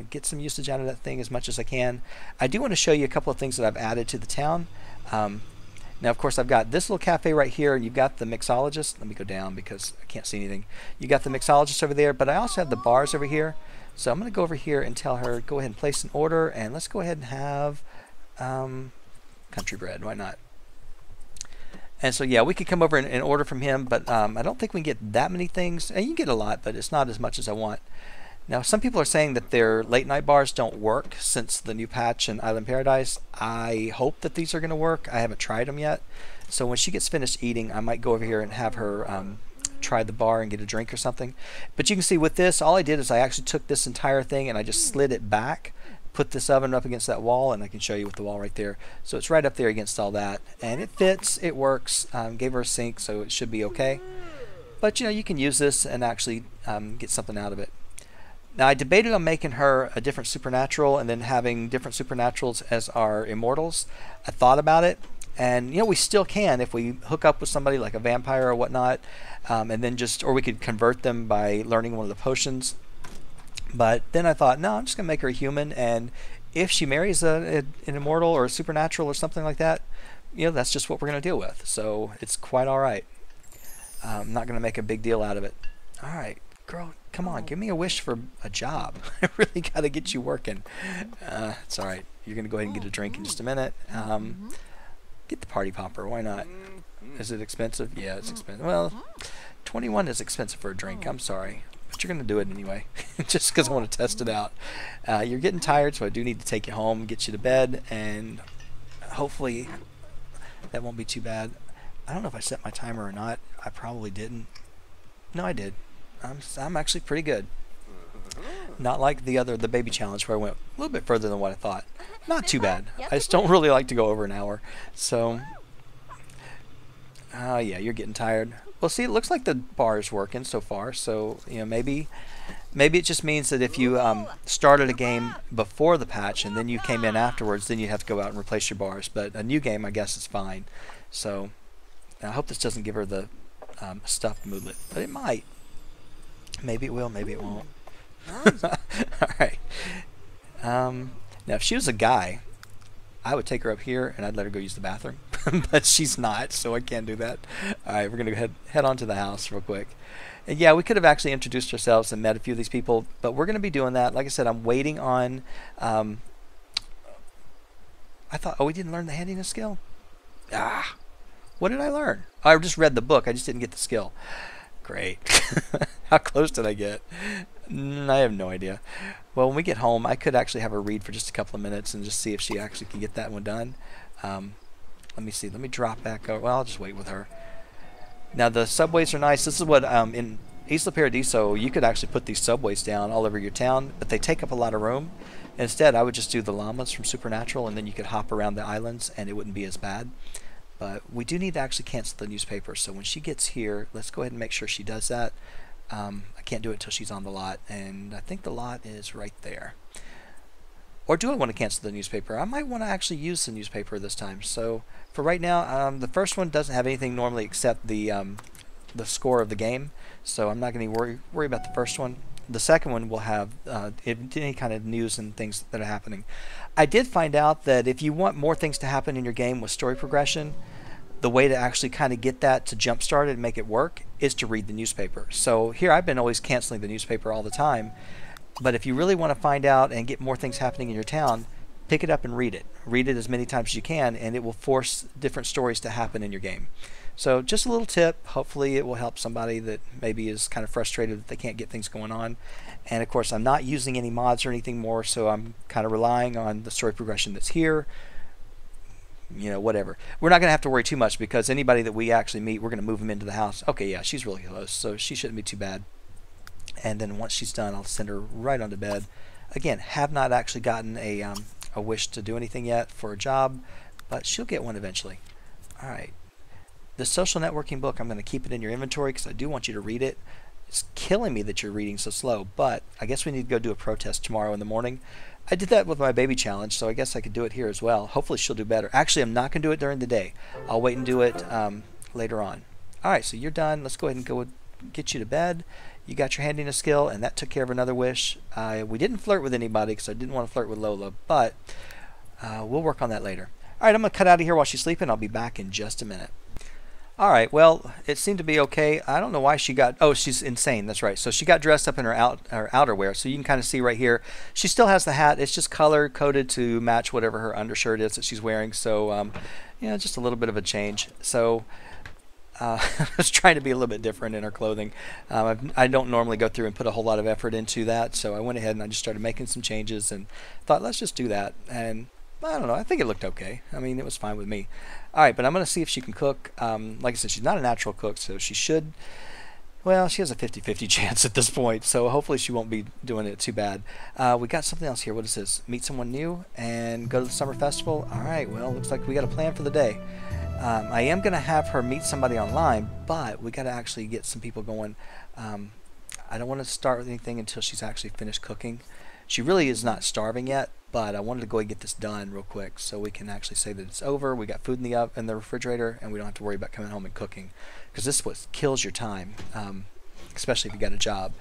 get some usage out of that thing as much as I can. I do want to show you a couple of things that I've added to the town. Now, of course, I've got this little cafe right here, and you've got the mixologist. Let me go down because I can't see anything. You got the mixologist over there, but I also have the bars over here. So I'm going to go over here and tell her, go ahead and place an order, and let's go ahead and have country bread. Why not? And so, yeah, we could come over and order from him, but I don't think we can get that many things. And you can get a lot, but it's not as much as I want. Now, some people are saying that their late night bars don't work since the new patch in Island Paradise. I hope that these are going to work. I haven't tried them yet. So when she gets finished eating, I might go over here and have her try the bar and get a drink or something. But you can see with this, all I did is I actually took this entire thing and I just slid it back, put this oven up against that wall, and I can show you with the wall right there. So it's right up there against all that, and it fits, it works. Gave her a sink, so it should be okay. But you know, you can use this and actually get something out of it. Now, I debated on making her a different supernatural and then having different supernaturals as our immortals. I thought about it, and you know, we still can if we hook up with somebody like a vampire or whatnot, and then or we could convert them by learning one of the potions. But then I thought, no, I'm just gonna make her a human, and if she marries an immortal or a supernatural or something like that, you know, that's just what we're gonna deal with. So it's quite all right. I'm not gonna make a big deal out of it. All right, girl, come on, give me a wish for a job. I really gotta get you working. It's all right. You're gonna go ahead and get a drink in just a minute. Get the party popper. Why not? Is it expensive? Yeah, it's expensive. Well, 21 is expensive for a drink. I'm sorry. But you're going to do it anyway. Just because I want to test it out. You're getting tired, so I do need to take you home, get you to bed, and hopefully that won't be too bad. I don't know if I set my timer or not. I probably didn't. No, I did. I'm actually pretty good. Not like the baby challenge where I went a little bit further than what I thought. Not too bad. I just don't really like to go over an hour. So, yeah, you're getting tired. Well, see, it looks like the bar is working so far. So, maybe it just means that if you started a game before the patch and then you came in afterwards, then you have to go out and replace your bars. But a new game, I guess, is fine. So, I hope this doesn't give her the stuffed moodlet, but it might. Maybe it will, maybe it won't. Alright. Now, if she was a guy, I would take her up here and I'd let her go use the bathroom. But she's not, so I can't do that. Alright, we're going to head on to the house real quick. And yeah, we could have actually introduced ourselves and met a few of these people, but we're going to be doing that. Like I said, I'm waiting on... I thought, we didn't learn the handiness skill? What did I learn? I just read the book. I just didn't get the skill. Great. How close did I get? I have no idea. Well, when we get home, I could actually have her read for just a couple of minutes and just see if she actually can get that one done. Let me see. Let me drop back over. Well, I'll just wait with her. Now, the subways are nice. This is what, in Isla Paradiso, you could actually put these subways down all over your town, but they take up a lot of room. Instead, I would just do the llamas from Supernatural, and then you could hop around the islands, and it wouldn't be as bad. But we do need to actually cancel the newspaper. So when she gets here, let's go ahead and make sure she does that. I can't do it until she's on the lot, and I think the lot is right there. Or do I want to cancel the newspaper? I might want to actually use the newspaper this time. So for right now, the first one doesn't have anything normally except the score of the game. So I'm not going to worry about the first one. The second one will have any kind of news and things that are happening. I did find out that if you want more things to happen in your game with story progression, the way to actually kind of get that to jumpstart it and make it work is to read the newspaper. So here I've been always canceling the newspaper all the time, but if you really want to find out and get more things happening in your town, pick it up and read it. Read it as many times as you can, and it will force different stories to happen in your game. So just a little tip. Hopefully it will help somebody that maybe is kind of frustrated that they can't get things going on. And of course, I'm not using any mods or anything more, so I'm kind of relying on the story progression that's here. Whatever. We're not going to have to worry too much because anybody that we actually meet, we're going to move them into the house. Okay, yeah, she's really close, so she shouldn't be too bad. And then once she's done, I'll send her right onto bed. Again, have not actually gotten a wish to do anything yet for a job, but she'll get one eventually. All right. The social networking book, I'm going to keep it in your inventory because I do want you to read it. It's killing me that you're reading so slow, but I guess we need to go do a protest tomorrow in the morning. I did that with my baby challenge, so I guess I could do it here as well. Hopefully she'll do better. Actually, I'm not going to do it during the day. I'll wait and do it later on. All right, so you're done. Let's go ahead and go get you to bed. You got your handiness skill, and that took care of another wish. We didn't flirt with anybody because I didn't want to flirt with Lola, but we'll work on that later. All right, I'm going to cut out of here while she's sleeping. I'll be back in just a minute. All right, well, it seemed to be okay. I don't know why she got... Oh, she's insane. That's right. So she got dressed up in her outerwear. So you can kind of see right here. She still has the hat. It's just color-coded to match whatever her undershirt is that she's wearing. So, just a little bit of a change. So I was trying to be a little bit different in her clothing. I don't normally go through and put a whole lot of effort into that. So I went ahead and I just started making some changes and thought, let's just do that. And I don't know. I think it looked okay. I mean, it was fine with me. All right, but I'm going to see if she can cook. Like I said, she's not a natural cook, so she should... Well, she has a 50-50 chance at this point, so hopefully she won't be doing it too bad. We got something else here. What is this? Meet someone new and go to the summer festival? All right, well, looks like we got a plan for the day. I am going to have her meet somebody online, but we got to actually get some people going. I don't want to start with anything until she's actually finished cooking. She really is not starving yet, but I wanted to go and get this done real quick so we can actually say that it's over. We got food in the refrigerator, and we don't have to worry about coming home and cooking, because this is what kills your time, especially if you got a job.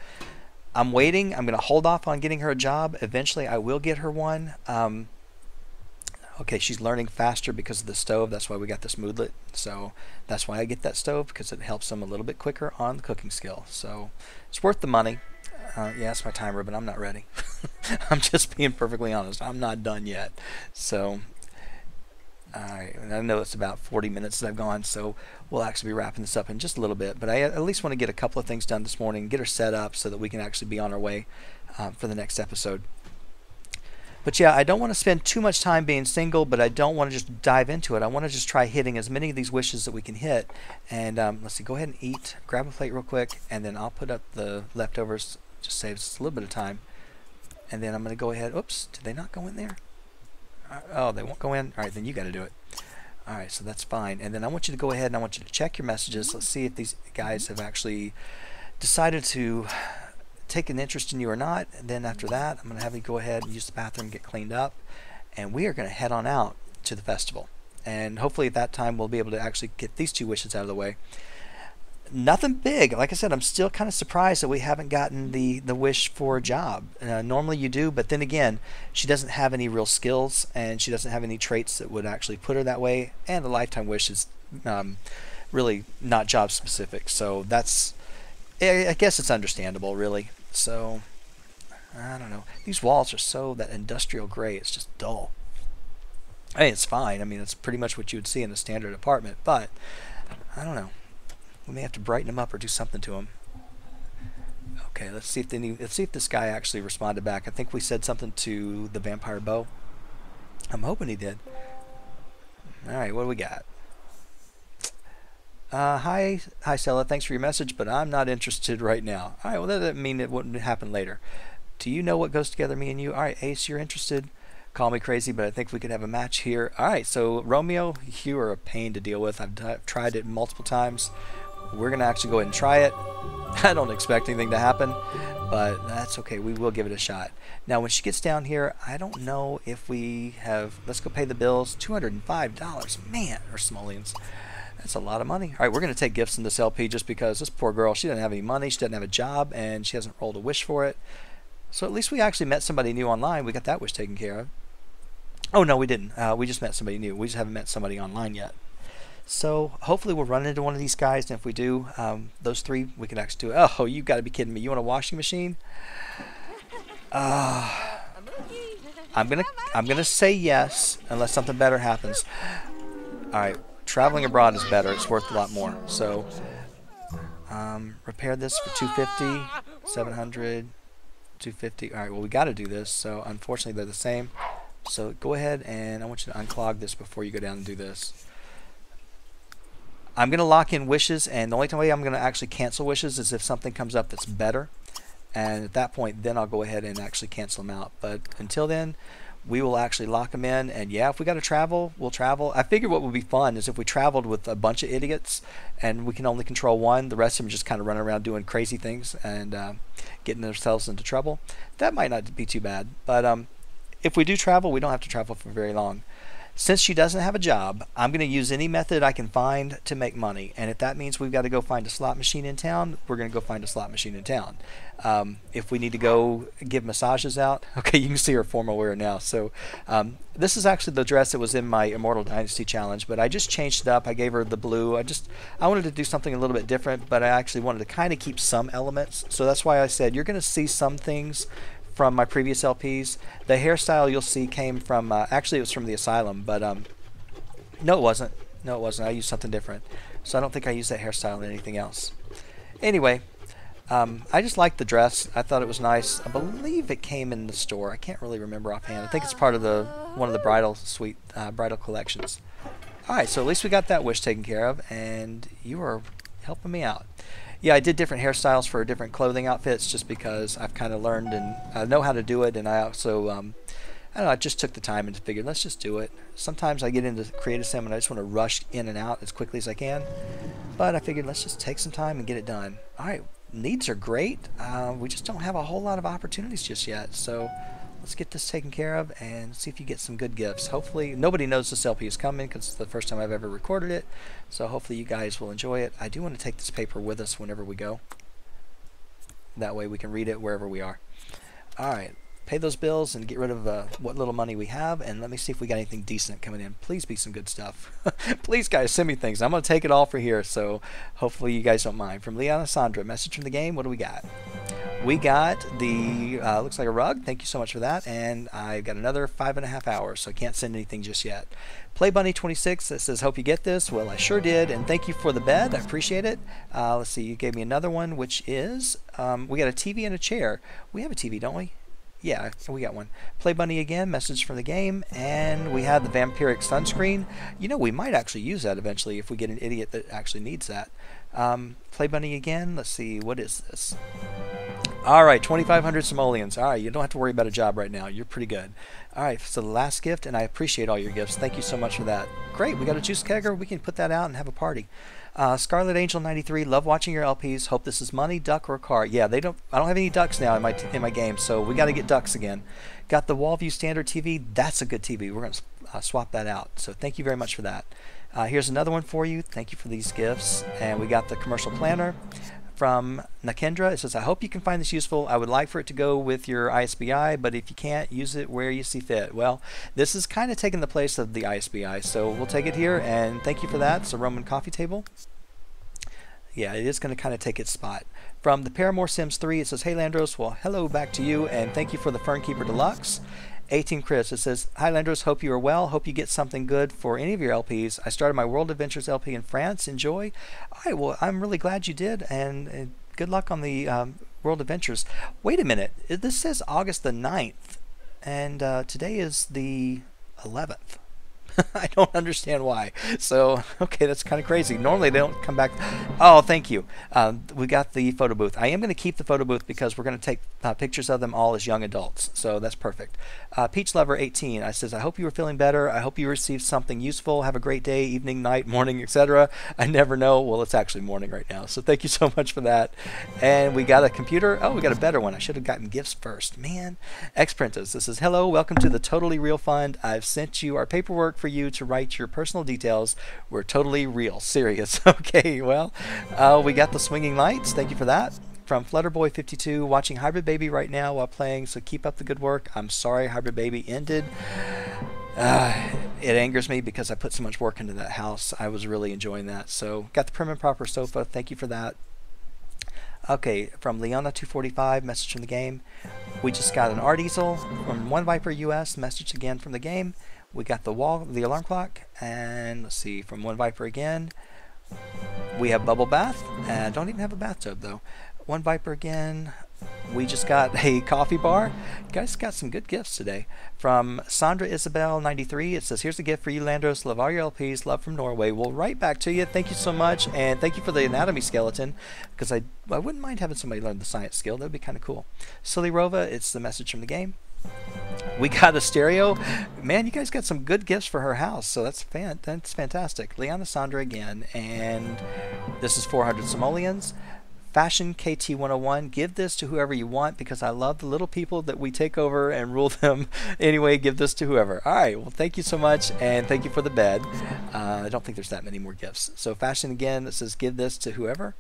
I'm waiting. I'm going to hold off on getting her a job. Eventually, I will get her one. Okay, she's learning faster because of the stove. That's why we got this moodlet. So that's why I get that stove, because it helps them a little bit quicker on the cooking skill. So it's worth the money. Yeah, it's my timer, but I'm not ready. I'm just being perfectly honest. I'm not done yet. So, alright, I know it's about 40 minutes that I've gone, so we'll actually be wrapping this up in just a little bit. But I at least want to get a couple of things done this morning, get her set up so that we can actually be on our way for the next episode. But yeah, I don't want to spend too much time being single, but I don't want to just dive into it. I want to just try hitting as many of these wishes that we can hit. And let's see, go ahead and eat. Grab a plate real quick, and then I'll put up the leftovers. Just saves us a little bit of time. And then I'm going to go ahead. Oops, did they not go in there? Oh, they won't go in? All right, then you got to do it. All right, so that's fine. And then I want you to go ahead and I want you to check your messages. Let's see if these guys have actually decided to take an interest in you or not. And then after that, I'm going to have you go ahead and use the bathroom, get cleaned up. And we are going to head on out to the festival. And hopefully at that time we'll be able to actually get these 2 wishes out of the way. Nothing big. Like I said, I'm still kind of surprised that we haven't gotten the wish for a job. Normally you do, but then again, she doesn't have any real skills, and she doesn't have any traits that would actually put her that way. And the lifetime wish is really not job specific. So that's, I guess it's understandable, really. So I don't know. These walls are so that industrial gray. It's just dull. Hey, it's fine. I mean, it's pretty much what you would see in a standard apartment, but I don't know. We may have to brighten them up or do something to them. Okay, let's see if they need, let's see if this guy actually responded back. I think we said something to the vampire bow. I'm hoping he did. All right, what do we got? Hi Stella. Thanks for your message, but I'm not interested right now. All right, well that doesn't mean it wouldn't happen later. Do you know what goes together, me and you? All right, Ace, you're interested. Call me crazy, but I think we could have a match here. All right, so Romeo, you are a pain to deal with. I've tried it multiple times. We're going to actually go ahead and try it. I don't expect anything to happen, but that's okay. We will give it a shot. Now, when she gets down here, I don't know if we have... Let's go pay the bills. $205. Man, or simoleons. That's a lot of money. All right, we're going to take gifts in this LP just because this poor girl, she doesn't have any money, she doesn't have a job, and she hasn't rolled a wish for it. So at least we actually met somebody new online. We got that wish taken care of. Oh, no, we didn't. We just met somebody new. We just haven't met somebody online yet. So hopefully we'll run into one of these guys, and if we do, those 3, we can actually do it. Oh, you got to be kidding me. You want a washing machine? I'm gonna say yes unless something better happens. All right, traveling abroad is better. It's worth a lot more. So repair this for $250, $700, $250. All right, well we got to do this. So unfortunately they're the same. So go ahead and I want you to unclog this before you go down and do this. I'm going to lock in wishes, and the only way I'm going to actually cancel wishes is if something comes up that's better. And at that point, then I'll go ahead and actually cancel them out. But until then, we will actually lock them in. And yeah, if we got to travel, we'll travel. I figure what would be fun is if we traveled with a bunch of idiots and we can only control one, the rest of them just kind of running around doing crazy things and getting themselves into trouble. That might not be too bad. But if we do travel, we don't have to travel for very long. Since she doesn't have a job, I'm going to use any method I can find to make money. And if that means we've got to go find a slot machine in town, we're going to go find a slot machine in town. If we need to go give massages out, okay, you can see her formal wear now. So this is actually the dress that was in my Immortal Dynasty challenge, but I just changed it up. I gave her the blue. I wanted to do something a little bit different, but I actually wanted to kind of keep some elements. So that's why I said you're going to see some things from my previous LPs. The hairstyle you'll see came from, actually it was from the Asylum, but no it wasn't. No it wasn't. I used something different. So I don't think I used that hairstyle in anything else. Anyway, I just liked the dress. I thought it was nice. I believe it came in the store. I can't really remember offhand. I think it's part of one of the bridal suite, bridal collections. Alright, so at least we got that wish taken care of, and you are helping me out. Yeah, I did different hairstyles for different clothing outfits just because I've kind of learned and I know how to do it, and I also, I don't know, I just took the time and figured, let's just do it. Sometimes I get into creative sim and I just want to rush in and out as quickly as I can, but I figured let's just take some time and get it done. Alright, needs are great. We just don't have a whole lot of opportunities just yet, so let's get this taken care of and see if you get some good gifts. Hopefully, nobody knows this LP is coming because it's the first time I've ever recorded it. So hopefully you guys will enjoy it. I do want to take this paper with us whenever we go. That way we can read it wherever we are. Alright, pay those bills and get rid of what little money we have. And let me see if we got anything decent coming in. Please be some good stuff. Please, guys, send me things. I'm going to take it all for here. So hopefully you guys don't mind. From Leon and Sandra, message from the game. What do we got? We got the, looks like a rug. Thank you so much for that. And I've got another 5.5 hours, so I can't send anything just yet. Play Bunny 26 that says, hope you get this. Well, I sure did. And thank you for the bed. I appreciate it. Let's see, you gave me another one, which is, we got a TV and a chair. We have a TV, don't we? Yeah, we got one. Play Bunny again, message from the game. And we have the vampiric sunscreen. You know, we might actually use that eventually if we get an idiot that actually needs that. Play Bunny again. Let's see, what is this? All right, 2,500 simoleons. All right, you don't have to worry about a job right now. You're pretty good. All right, so the last gift, and I appreciate all your gifts. Thank you so much for that. Great, we got a juice kegger. We can put that out and have a party. Scarlet Angel 93, love watching your LPs. Hope this is money, duck, or a car. Yeah, they don't. I don't have any ducks now in my game, so we got to get ducks again. Got the Wallview Standard TV. That's a good TV. We're going to swap that out. So thank you very much for that. Here's another one for you. Thank you for these gifts. And we got the commercial planner from Nakendra. It says, I hope you can find this useful. I would like for it to go with your ISBI, but if you can't, use it where you see fit. Well, this is kind of taking the place of the ISBI, so we'll take it here, and thank you for that. It's a Roman coffee table. Yeah, it is going to kind of take its spot. From the Paramore Sims 3, it says, hey Landros, well, hello back to you, and thank you for the Fernkeeper Deluxe. 18 Chris, it says, hi Landros, hope you are well. Hope you get something good for any of your LPs. I started my World Adventures LP in France. Enjoy. All right, well, I'm really glad you did, and good luck on the World Adventures. Wait a minute. This says August the 9th, and today is the 11th. I don't understand why. So, okay, that's kind of crazy. Normally they don't come back. Oh, thank you. We got the photo booth. I am going to keep the photo booth because we're going to take pictures of them all as young adults. So that's perfect. Peach Lover 18. I says, I hope you are feeling better. I hope you received something useful. Have a great day, evening, night, morning, etc. I never know. Well, it's actually morning right now. So thank you so much for that. And we got a computer. Oh, we got a better one. I should have gotten gifts first. Man. X-Prentice. This is, hello, welcome to the Totally Real Fund. I've sent you our paperwork for you to write your personal details. We're totally real, serious. Okay, well, we got the swinging lights. Thank you for that. From Flutterboy52, watching Hybrid Baby right now while playing, so keep up the good work. I'm sorry Hybrid Baby ended. It angers me because I put so much work into that house. I was really enjoying that. So got the prim and proper sofa. Thank you for that. Okay, from Leona245, message from the game. We just got an art easel from One Viper US, message again from the game. We got the alarm clock, and let's see, from One Viper again. We have bubble bath, and don't even have a bathtub though. One Viper again. We just got a coffee bar. You guys got some good gifts today. From Sandra Isabel 93, it says, here's a gift for you, Landros. Love all your LPs. Love from Norway. We'll write back to you. Thank you so much, and thank you for the anatomy skeleton, because I wouldn't mind having somebody learn the science skill. That would be kind of cool. Silly Rova, it's the message from the game. We got a stereo. Man, you guys got some good gifts for her house, so that's fantastic. Leona Sandra again, and this is 400 simoleons. Fashion KT101, give this to whoever you want because I love the little people that we take over and rule them. Anyway, give this to whoever. All right, well, thank you so much, and thank you for the bed. I don't think there's that many more gifts. So Fashion again, that says give this to whoever.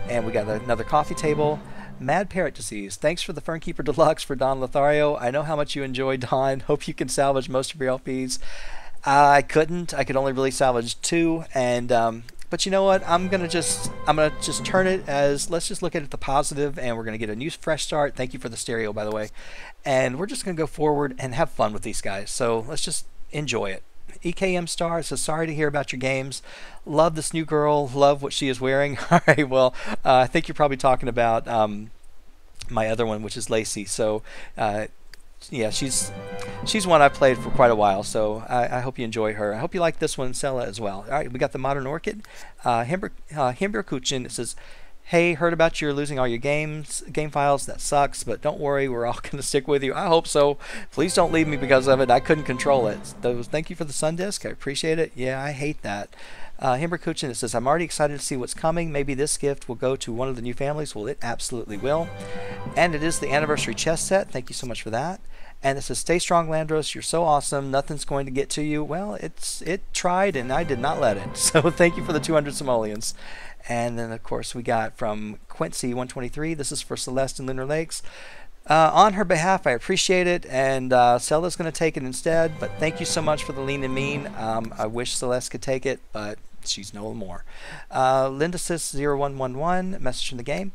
And we got another coffee table. Mad Parrot Disease, thanks for the Fernkeeper Deluxe for Don Lothario. I know how much you enjoy Don. Hope you can salvage most of your LPs. I couldn't. I could only really salvage 2, and but you know what? I'm gonna just turn it as, let's just look at it the positive, and we're gonna get a new fresh start. Thank you for the stereo, by the way, and we're just gonna go forward and have fun with these guys. So let's just enjoy it. EKM Star says, sorry to hear about your games. Love this new girl. Love what she is wearing. All right, well, I think you're probably talking about my other one, which is Lacey. So yeah, she's one I've played for quite a while, so I hope you enjoy her. I hope you like this one, Sella, as well. All right, we got the Modern Orchid. Himber Kuchin, it says, hey, heard about your losing all your game files. That sucks, but don't worry, we're all going to stick with you. I hope so. Please don't leave me because of it. I couldn't control it. Thank you for the Sun Disk. I appreciate it. Yeah, I hate that. Himber Kuchin, it says, I'm already excited to see what's coming. Maybe this gift will go to one of the new families. Well, it absolutely will. And it is the anniversary chess set. Thank you so much for that. And it says, stay strong, Landros. You're so awesome. Nothing's going to get to you. Well, it tried, and I did not let it. So thank you for the 200 simoleons. And then, of course, we got from Quincy 123. This is for Celeste and Lunar Lakes. On her behalf, I appreciate it, and Cella's going to take it instead. But thank you so much for the lean and mean. I wish Celeste could take it, but she's no more. LindaSys0111, message from the game.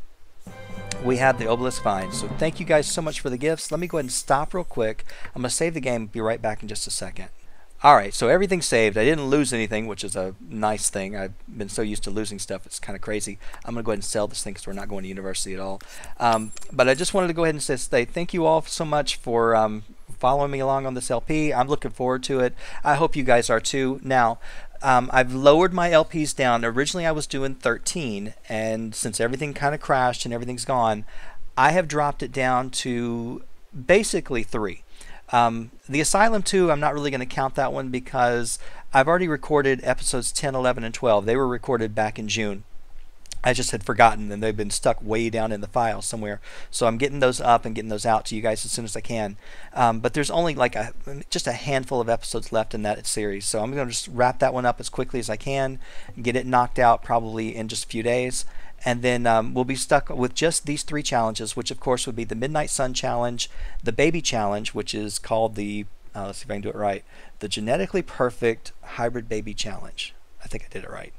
We have the obelisk vine. So thank you guys so much for the gifts. Let me go ahead and stop real quick. I'm going to save the game. Be right back in just a second. Alright, so everything's saved. I didn't lose anything, which is a nice thing. I've been so used to losing stuff, it's kind of crazy. I'm going to go ahead and sell this thing because we're not going to university at all. But I just wanted to go ahead and say thank you all so much for following me along on this LP. I'm looking forward to it. I hope you guys are too. Now, I've lowered my LPs down. Originally I was doing 13, and since everything kind of crashed and everything's gone, I have dropped it down to basically 3. The Asylum 2, I'm not really going to count that one because I've already recorded episodes 10, 11, and 12. They were recorded back in June. I just had forgotten, and they've been stuck way down in the file somewhere. So I'm getting those up and getting those out to you guys as soon as I can. But there's only like just a handful of episodes left in that series. So I'm going to just wrap that one up as quickly as I can, get it knocked out probably in just a few days. And then we'll be stuck with just these 3 challenges, which of course would be the Midnight Sun Challenge, the Baby Challenge, which is called the, let's see if I can do it right, the Genetically Perfect Hybrid Baby Challenge. I think I did it right.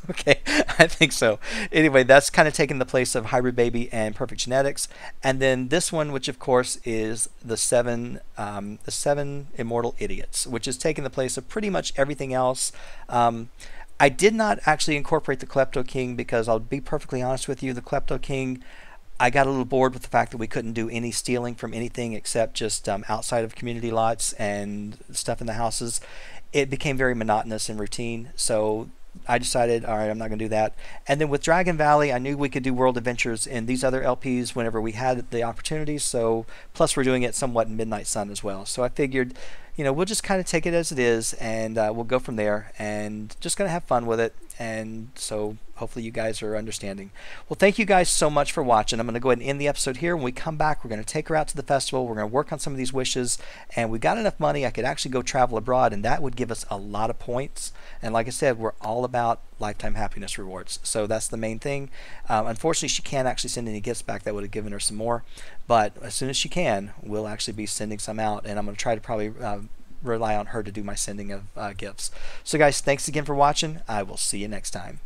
Okay, I think so. Anyway, that's kind of taking the place of Hybrid Baby and Perfect Genetics. And then this one, which of course is the seven Immortal Idiots, which is taking the place of pretty much everything else. I did not actually incorporate the Klepto King because I'll be perfectly honest with you, the Klepto King, I got a little bored with the fact that we couldn't do any stealing from anything except just outside of community lots and stuff in the houses. It became very monotonous and routine, so I decided, all right, I'm not going to do that. And then with Dragon Valley, I knew we could do world adventures in these other LPs whenever we had the opportunities. So plus we're doing it somewhat in Midnight Sun as well. So I figured, we'll just kind of take it as it is, and we'll go from there, and just going to have fun with it. And so hopefully you guys are understanding. Well, thank you guys so much for watching. I'm going to go ahead and end the episode here. When we come back, we're going to take her out to the festival. We're going to work on some of these wishes, and we got enough money I could actually go travel abroad, and that would give us a lot of points. And like I said, we're all about lifetime happiness rewards, so that's the main thing. Unfortunately, she can't actually send any gifts back. That would have given her some more, but as soon as she can, we'll actually be sending some out, and I'm going to try to probably rely on her to do my sending of gifts. So guys, thanks again for watching. I will see you next time.